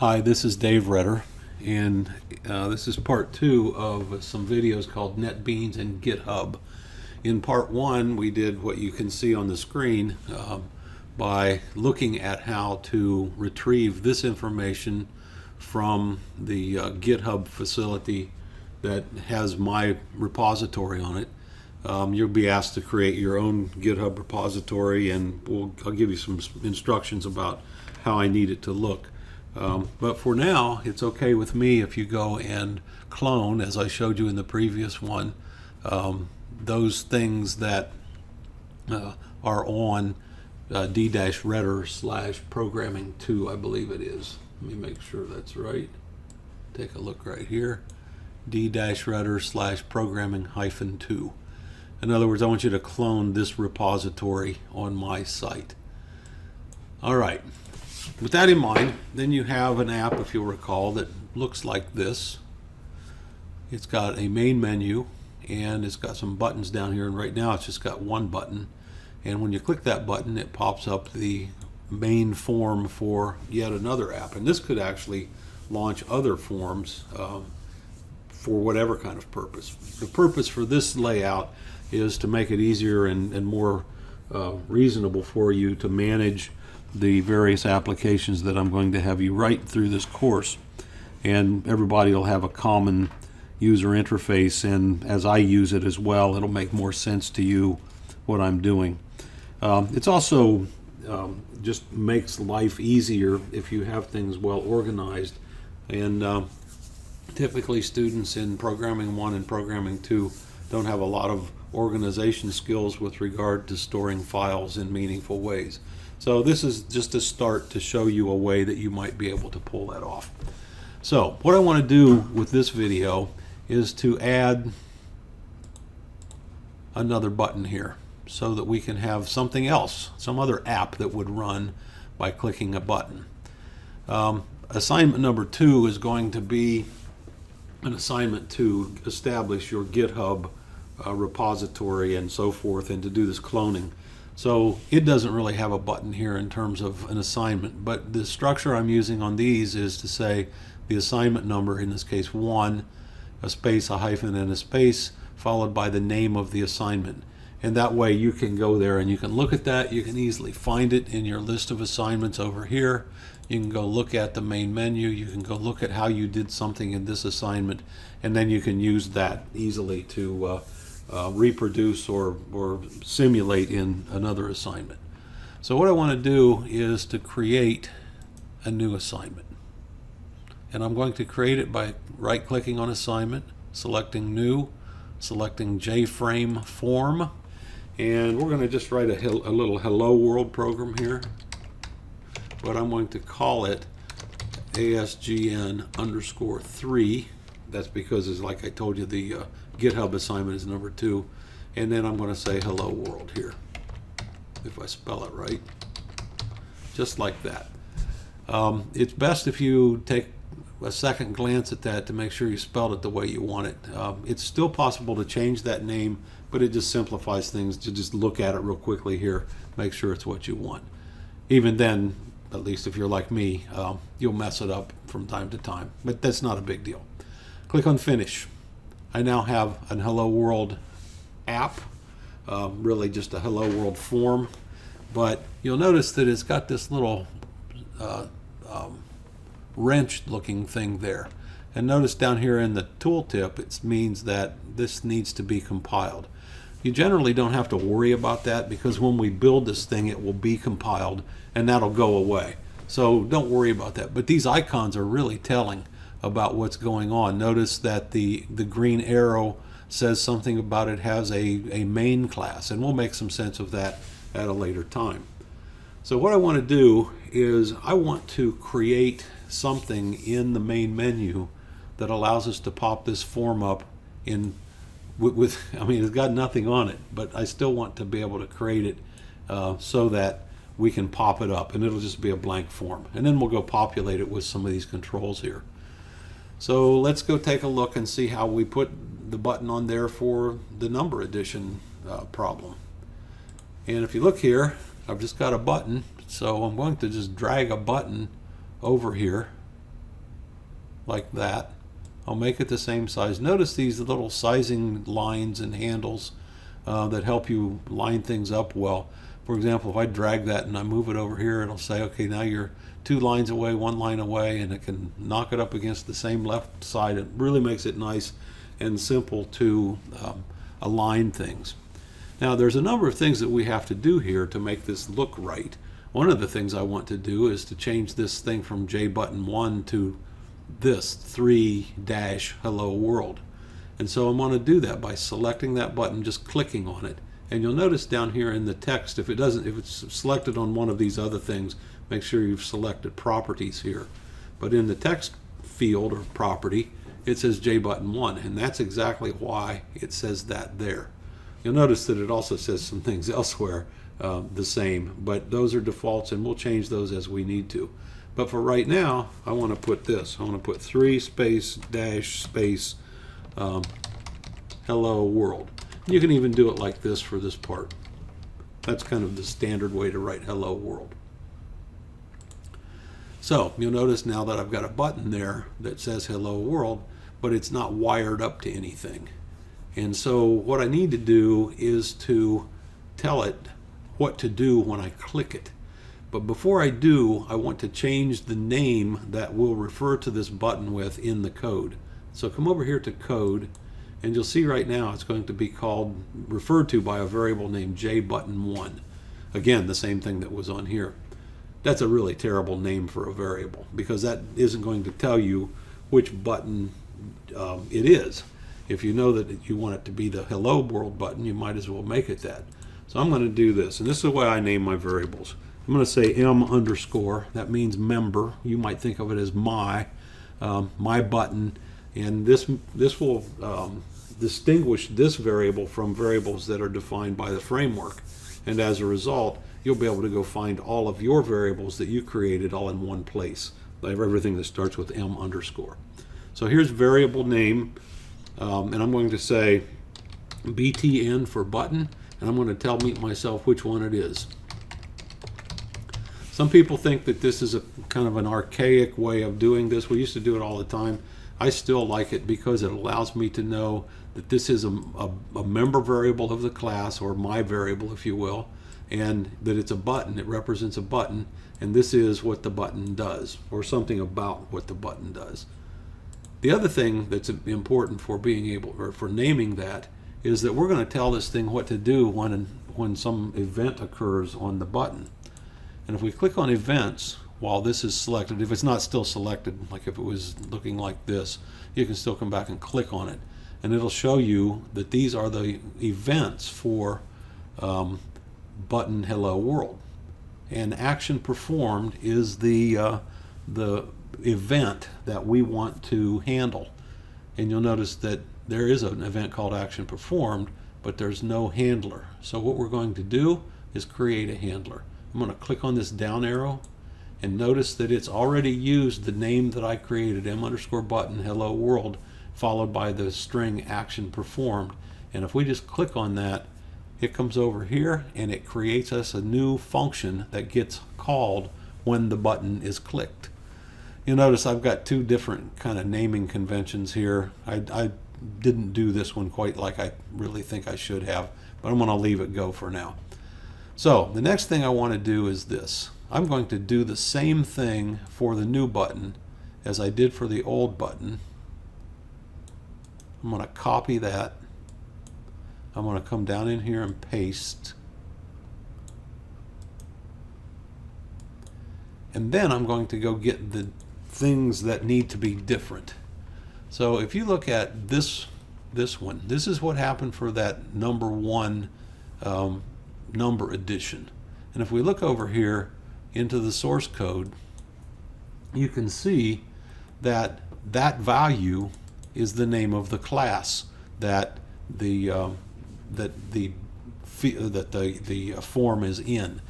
Hi, this is Dave Redder, and this is part 2 of some videos called NetBeans and GitHub. In part 1, we did what you can see on the screen by looking at how to retrieve this information from the GitHub facility that has my repository on it. You'll be asked to create your own GitHub repository, and I'll give you some instructions about how I need it to look. But for now, it's okay with me if you go and clone, as I showed you in the previous one, those things that are on d-redder/programming2, I believe it is. Let me make sure that's right. Take a look right here. d-redder/programming-2. In other words, I want you to clone this repository on my site. All right. With that in mind, then you have an app, if you'll recall, that looks like this. It's got a main menu, and it's got some buttons down here, and right now it's just got one button. And when you click that button, it pops up the main form for yet another app. And this could actually launch other forms for whatever kind of purpose. The purpose for this layout is to make it easier and more reasonable for you to manage the various applications that I'm going to have you write through this course. And everybody will have a common user interface, and as I use it as well, it'll make more sense to you what I'm doing. It's also just makes life easier if you have things well organized. And typically students in Programming 1 and Programming 2 don't have a lot of organization skills with regard to storing files in meaningful ways. So this is just a start to show you a way that you might be able to pull that off. So what I want to do with this video is to add another button here so that we can have something else, some other app that would run by clicking a button. Assignment number 2 is going to be an assignment to establish your GitHub repository and so forth, and to do this cloning. So it doesn't really have a button here in terms of an assignment, but the structure I'm using on these is to say the assignment number, in this case 1, a space, a hyphen, and a space, followed by the name of the assignment. And that way you can go there and you can look at that. You can easily find it in your list of assignments over here. You can go look at the main menu. You can go look at how you did something in this assignment, and then you can use that easily to reproduce or simulate in another assignment. So what I want to do is to create a new assignment. And I'm going to create it by right-clicking on assignment, selecting new, selecting JFrame form, and we're going to just write a little hello world program here. But I'm going to call it ASGN_3. That's because, it's like I told you, the GitHub assignment is number 2. And then I'm going to say hello world here, if I spell it right. Just like that. It's best if you take a second glance at that to make sure you spelled it the way you want it. It's still possible to change that name, but it just simplifies things to just look at it real quickly here, make sure it's what you want. Even then, at least if you're like me, you'll mess it up from time to time, but that's not a big deal. Click on Finish. I now have an Hello World app, really just a Hello World form, but you'll notice that it's got this little wrench looking thing there. And notice down here in the tooltip, it means that this needs to be compiled. You generally don't have to worry about that, because when we build this thing, it will be compiled and that'll go away. So don't worry about that. But these icons are really telling about what's going on. Notice that the green arrow says something about it has a main class, and we'll make some sense of that at a later time. So what I want to do is I want to create something in the main menu that allows us to pop this form up in with I mean, it's got nothing on it, but I still want to be able to create it so that we can pop it up, and it'll just be a blank form. And then we'll go populate it with some of these controls here. So let's go take a look and see how we put the button on there for the number addition problem. And if you look here, I've just got a button, so I'm going to just drag a button over here like that. I'll make it the same size. Notice these little sizing lines and handles that help you line things up well. For example, if I drag that and I move it over here, it'll say, okay, now you're 2 lines away, 1 line away, and it can knock it up against the same left side. It really makes it nice and simple to align things. Now, there's a number of things that we have to do here to make this look right. One of the things I want to do is to change this thing from JButton1 to this 3-hello world. And so I'm going to do that by selecting that button, just clicking on it. And you'll notice down here in the text, if it's selected on one of these other things, make sure you've selected properties here. But in the text field or property, it says JButton1, and that's exactly why it says that there. You'll notice that it also says some things elsewhere the same, but those are defaults, and we'll change those as we need to. But for right now, I want to put this. I want to put 3 space dash space hello world. You can even do it like this for this part. That's kind of the standard way to write hello world. So you'll notice now that I've got a button there that says hello world, but it's not wired up to anything. And so what I need to do is to tell it what to do when I click it. But before I do, I want to change the name that we'll refer to this button with in the code. So come over here to code, and you'll see right now it's going to be referred to by a variable named JButton1. Again, the same thing that was on here. That's a really terrible name for a variable, because that isn't going to tell you which button it is. If you know that you want it to be the hello world button, you might as well make it that. So I'm going to do this, and this is the way I name my variables. I'm going to say m underscore. That means member. You might think of it as my button, and this will distinguish this variable from variables that are defined by the framework. And as a result, you'll be able to go find all of your variables that you created all in one place. I have everything that starts with m underscore. So here's variable name, and I'm going to say btn for button, and I'm going to tell myself which one it is. Some people think that this is a kind of an archaic way of doing this. We used to do it all the time. I still like it because it allows me to know that this is a member variable of the class, or my variable, if you will, and that it's a button. It represents a button, and this is what the button does, or something about what the button does. The other thing that's important for being able, or for naming that, is that we're going to tell this thing what to do when some event occurs on the button. And if we click on events while this is selected, if it's not still selected, like if it was looking like this, you can still come back and click on it, and it'll show you that these are the events for button hello world. And action performed is the event that we want to handle. And you'll notice that there is an event called action performed, but there's no handler. So what we're going to do is create a handler. I'm going to click on this down arrow, and notice that it's already used the name that I created, m underscore button hello world, followed by the string action performed. And if we just click on that, it comes over here and it creates us a new function that gets called when the button is clicked. You'll notice I've got 2 different kind of naming conventions here. I didn't do this one quite like I really think I should have, but I'm going to leave it go for now. So the next thing I want to do is this. I'm going to do the same thing for the new button as I did for the old button. I'm going to copy that. I'm going to come down in here and paste. And then I'm going to go get the things that need to be different. So if you look at this one, this is what happened for that number 1 number addition. And if we look over here into the source code, you can see that that value is the name of the class that the form is in.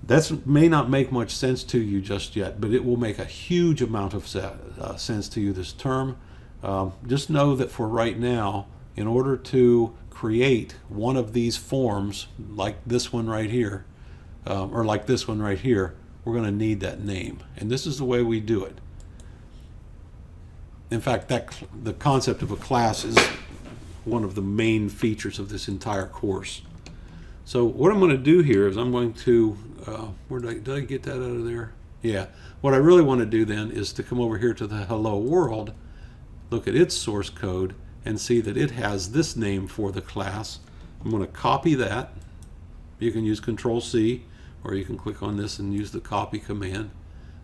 That may not make much sense to you just yet, but it will make a huge amount of sense to you this term. Just know that for right now, in order to create one of these forms, like this one right here, or like this one right here, we're going to need that name. And this is the way we do it. In fact, the concept of a class is one of the main features of this entire course. So what I'm going to do here is I'm going to, did I get that out of there? Yeah. What I really want to do then is to come over here to the hello world, look at its source code, and see that it has this name for the class. I'm going to copy that. You can use Control-C, or you can click on this and use the copy command.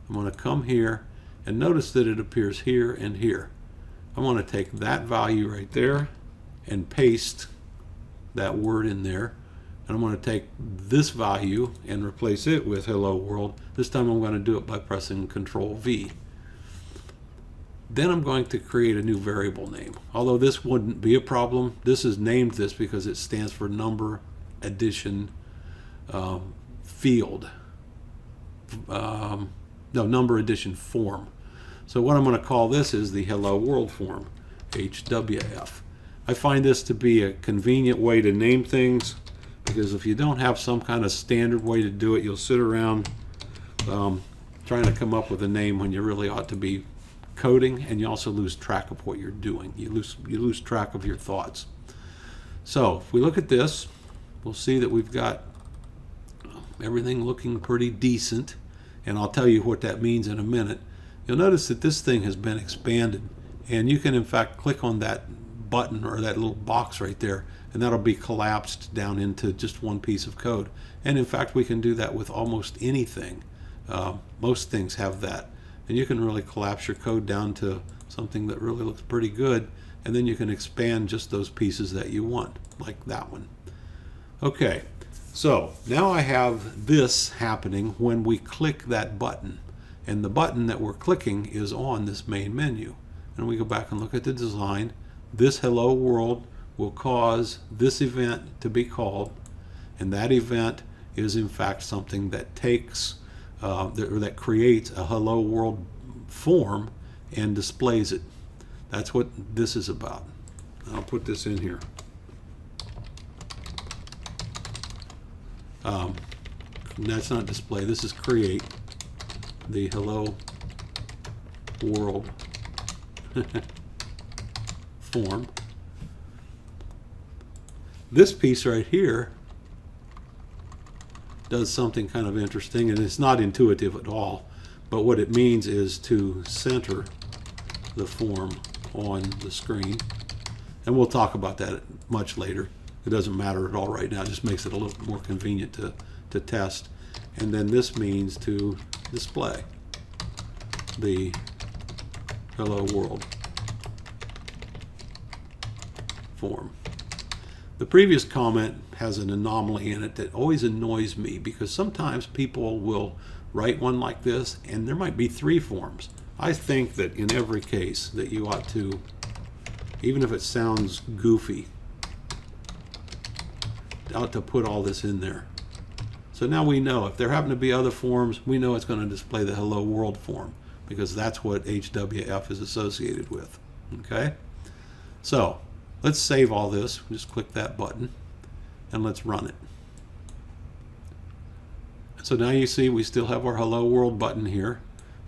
I'm going to come here, and notice that it appears here and here. I'm going to take that value right there and paste that word in there. And I'm going to take this value and replace it with hello world. This time I'm going to do it by pressing Control-V. Then I'm going to create a new variable name. Although this wouldn't be a problem, this is named this because it stands for number addition field. No, number addition form. So what I'm going to call this is the hello world form, HWF. I find this to be a convenient way to name things, because if you don't have some kind of standard way to do it, you'll sit around trying to come up with a name when you really ought to be coding, and you also lose track of what you're doing. You lose track of your thoughts. So if we look at this, we'll see that we've got everything looking pretty decent, and I'll tell you what that means in a minute. You'll notice that this thing has been expanded, and you can in fact click on that button or that little box right there, and that'll be collapsed down into just one piece of code. And in fact, we can do that with almost anything. Most things have that, and you can really collapse your code down to something that really looks pretty good, and then you can expand just those pieces that you want, like that one. Okay, so now I have this happening when we click that button, and the button that we're clicking is on this main menu. And we go back and look at the design. This hello world will cause this event to be called, and that event is in fact something that takes that creates a hello world form and displays it. That's what this is about. I'll put this in here. That's not display, this is create the hello world form. This piece right here does something kind of interesting, and it's not intuitive at all, but what it means is to center the form on the screen, and we'll talk about that much later. It doesn't matter at all right now, it just makes it a little more convenient to test. And then this means to display the hello world form. The previous comment has an anomaly in it that always annoys me, because sometimes people will write one like this and there might be 3 forms. I think that in every case that you ought to, even if it sounds goofy, ought to put all this in there. So now we know if there happen to be other forms, we know it's going to display the hello world form, because that's what HWF is associated with. Okay? So let's save all this. Just click that button and let's run it. So now you see we still have our hello world button here.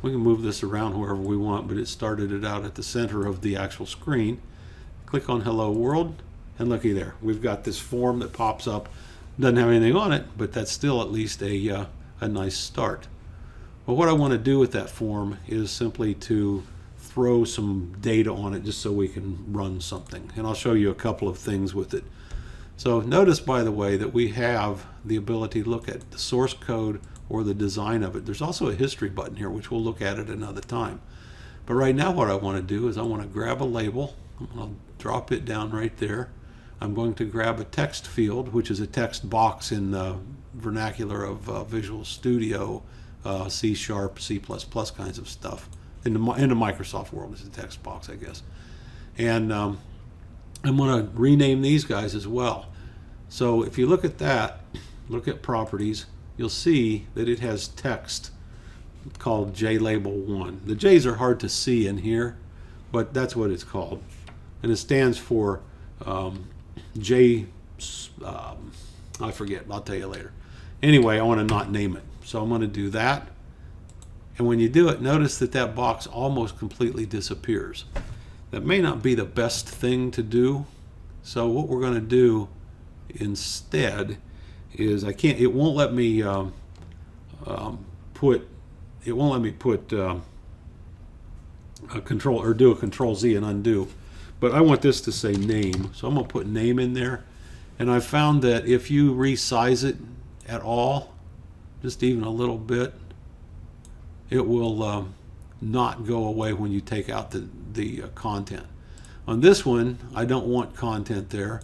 We can move this around wherever we want, but it started it out at the center of the actual screen. Click on hello world, and looky there. We've got this form that pops up. Doesn't have anything on it, but that's still at least a nice start. But what I want to do with that form is simply to throw some data on it just so we can run something. And I'll show you a couple of things with it. So notice, by the way, that we have the ability to look at the source code or the design of it. There's also a history button here, which we'll look at at another time. But right now what I want to do is I want to grab a label. I'll drop it down right there. I'm going to grab a text field, which is a text box in the vernacular of Visual Studio, C#, C++ kinds of stuff. In the Microsoft world, it's a text box, I guess. And I'm going to rename these guys as well. So if you look at that, look at properties, you'll see that it has text called JLabel1. The J's are hard to see in here, but that's what it's called. And it stands for I forget, I'll tell you later. Anyway, I want to not name it. So I'm going to do that. And when you do it, notice that that box almost completely disappears. That may not be the best thing to do. So what we're going to do instead is it won't let me put a control or do a control Z and undo. But I want this to say name, so I'm going to put name in there. And I found that if you resize it at all, just even a little bit, it will not go away when you take out the content. On this one, I don't want content there,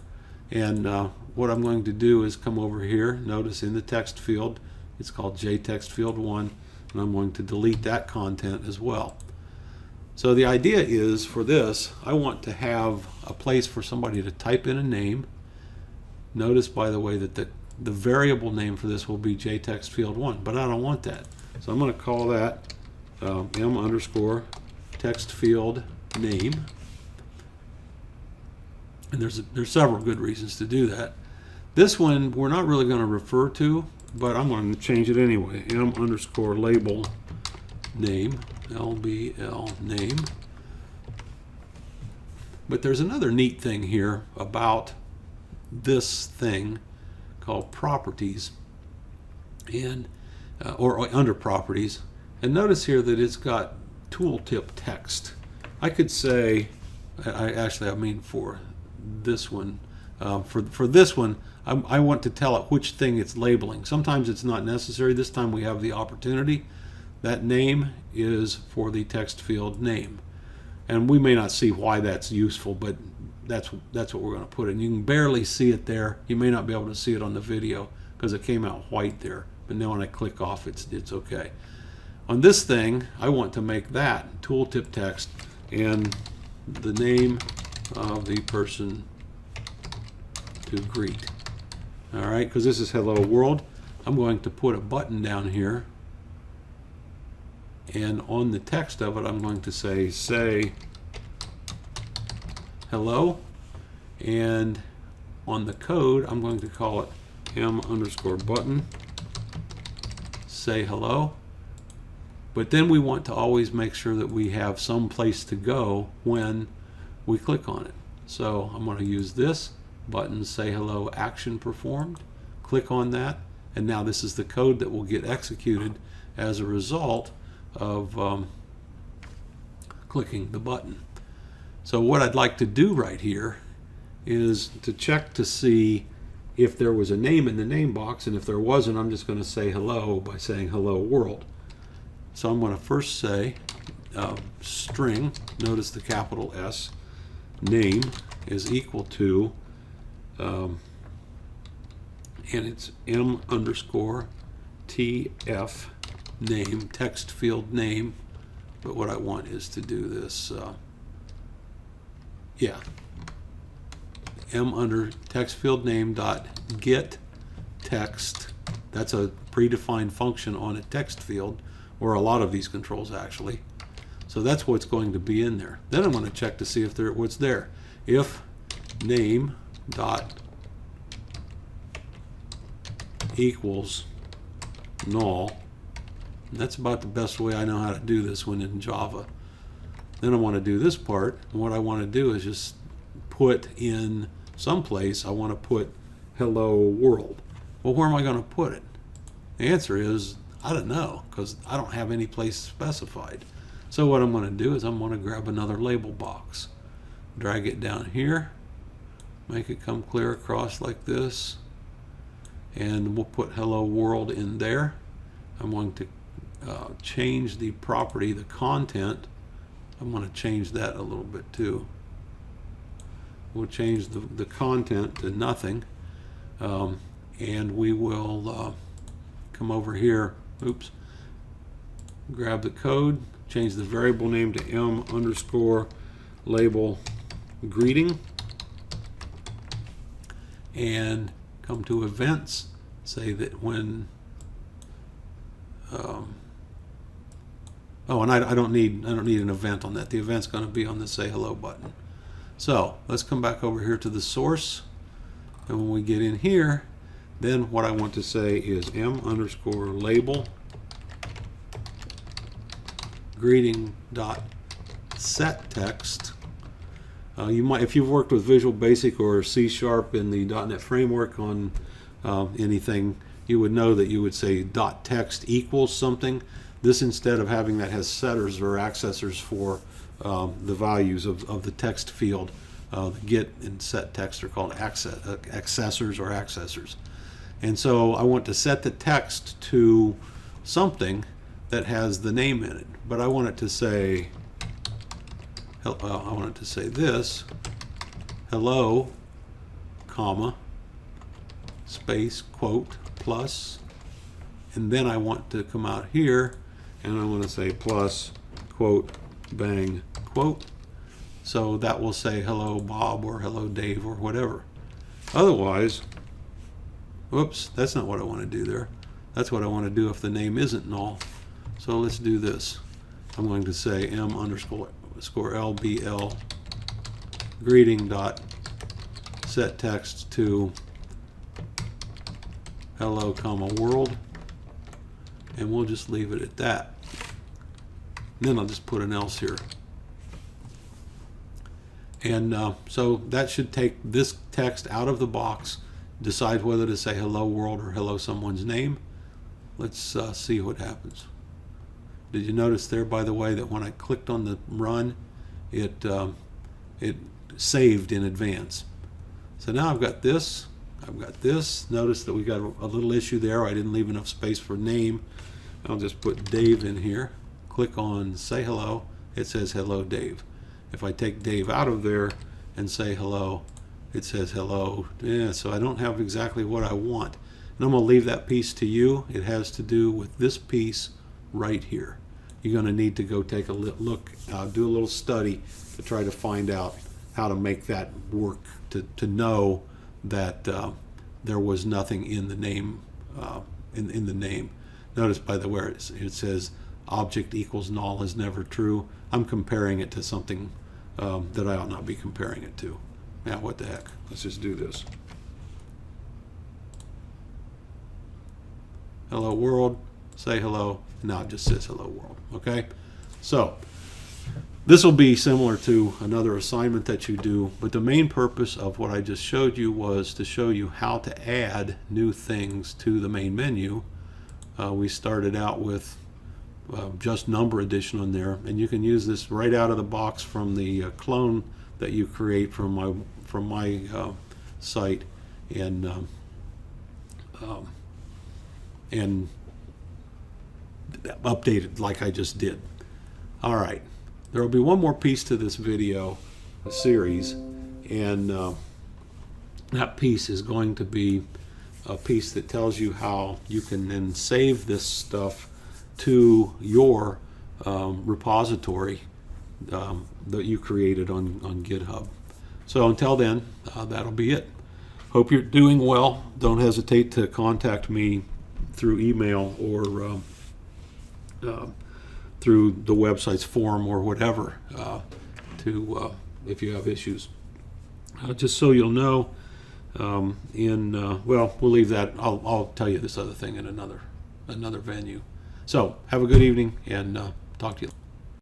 and what I'm going to do is come over here. Notice in the text field, it's called JText field 1, and I'm going to delete that content as well. So the idea is, for this, I want to have a place for somebody to type in a name. Notice, by the way, that the variable name for this will be JText field 1, but I don't want that. So I'm going to call that m_text field name. And there's several good reasons to do that. This one we're not really going to refer to, but I'm going to change it anyway. m_label name, LBL name. But there's another neat thing here about this thing called properties, and or under properties. And notice here that it's got tooltip text. I could say, I mean for this one, for this one, I want to tell it which thing it's labeling. Sometimes it's not necessary. This time we have the opportunity. That name is for the text field name. And we may not see why that's useful, but that's what we're going to put in. You can barely see it there. You may not be able to see it on the video because it came out white there. But now when I click off, it's okay. On this thing, I want to make that tooltip text and the name of the person to greet. All right, because this is hello world. I'm going to put a button down here, and on the text of it, I'm going to say hello, and on the code, I'm going to call it m_button say hello. But then we want to always make sure that we have some place to go when we click on it. So I'm going to use this button, say hello action performed. Click on that, and now this is the code that will get executed as a result of clicking the button. So what I'd like to do right here is to check to see if there was a name in the name box, and if there wasn't, I'm just going to say hello by saying hello world. So I'm going to first say string, notice the capital S, name is equal to, and it's m_tf name, text field name, but what I want is to do this, m_text field name dot get text. That's a predefined function on a text field, or a lot of these controls actually. So that's what's going to be in there. Then I'm going to check to see if what's there. If name dot equals null, and that's about the best way I know how to do this one in Java. Then I want to do this part, and what I want to do is just put in someplace, I want to put hello world. Well, where am I going to put it? The answer is I don't know, because I don't have any place specified. So what I'm going to do is I'm going to grab another label box, drag it down here, make it come clear across like this, and we'll put hello world in there. I'm going to change the property, the content. I'm going to change that a little bit too. We'll change the content to nothing, and we will come over here, oops, grab the code, change the variable name to m_label greeting, and come to events, say that when oh, and I don't need an event on that. The event's going to be on the say hello button. So let's come back over here to the source, and when we get in here, then what I want to say is m_label greeting dot set text You might, if you've worked with Visual Basic or C# in the .NET framework on anything, you would know that you would say .text equals something. This, instead of having that, has setters or accessors for the values of the text field. The get and set text are called accessors or accessors. And so I want to set the text to something that has the name in it, but I want it to say, I want it to say this, hello, comma, space, quote, plus, and then I want to come out here and I want to say plus, quote, bang, quote. So that will say hello Bob or hello Dave or whatever. Otherwise, whoops, that's not what I want to do there. That's what I want to do if the name isn't null. So let's do this. I'm going to say m_lbl greeting dot set text to hello comma world, and we'll just leave it at that. And then I'll just put an else here. And so that should take this text out of the box, decide whether to say hello world or hello someone's name. Let's see what happens. Did you notice there, by the way, that when I clicked on the run, it saved in advance. So now I've got this, I've got this. Notice that we got a little issue there. I didn't leave enough space for name. I'll just put Dave in here. Click on say hello. It says hello Dave. If I take Dave out of there and say hello, it says hello. Yeah, so I don't have exactly what I want. And I'm going to leave that piece to you. It has to do with this piece right here. You're going to need to go take a look, do a little study to try to find out how to make that work, to know that there was nothing in the name. In the name. Notice, by the way, it says object equals null is never true. I'm comparing it to something that I ought not be comparing it to. Now, what the heck? Let's just do this. Hello world, say hello. Now it just says hello world. Okay, so this will be similar to another assignment that you do, but the main purpose of what I just showed you was to show you how to add new things to the main menu. We started out with just number addition on there, and you can use this right out of the box from the clone that you create from my site, and update it like I just did. All right, there will be one more piece to this video series, and that piece is going to be a piece that tells you how you can then save this stuff to your repository that you created on GitHub. So until then, that'll be it. Hope you're doing well. Don't hesitate to contact me through email or through the website's forum or whatever if you have issues. Just so you'll know, well, we'll leave that. I'll tell you this other thing in another venue. So have a good evening, and talk to you.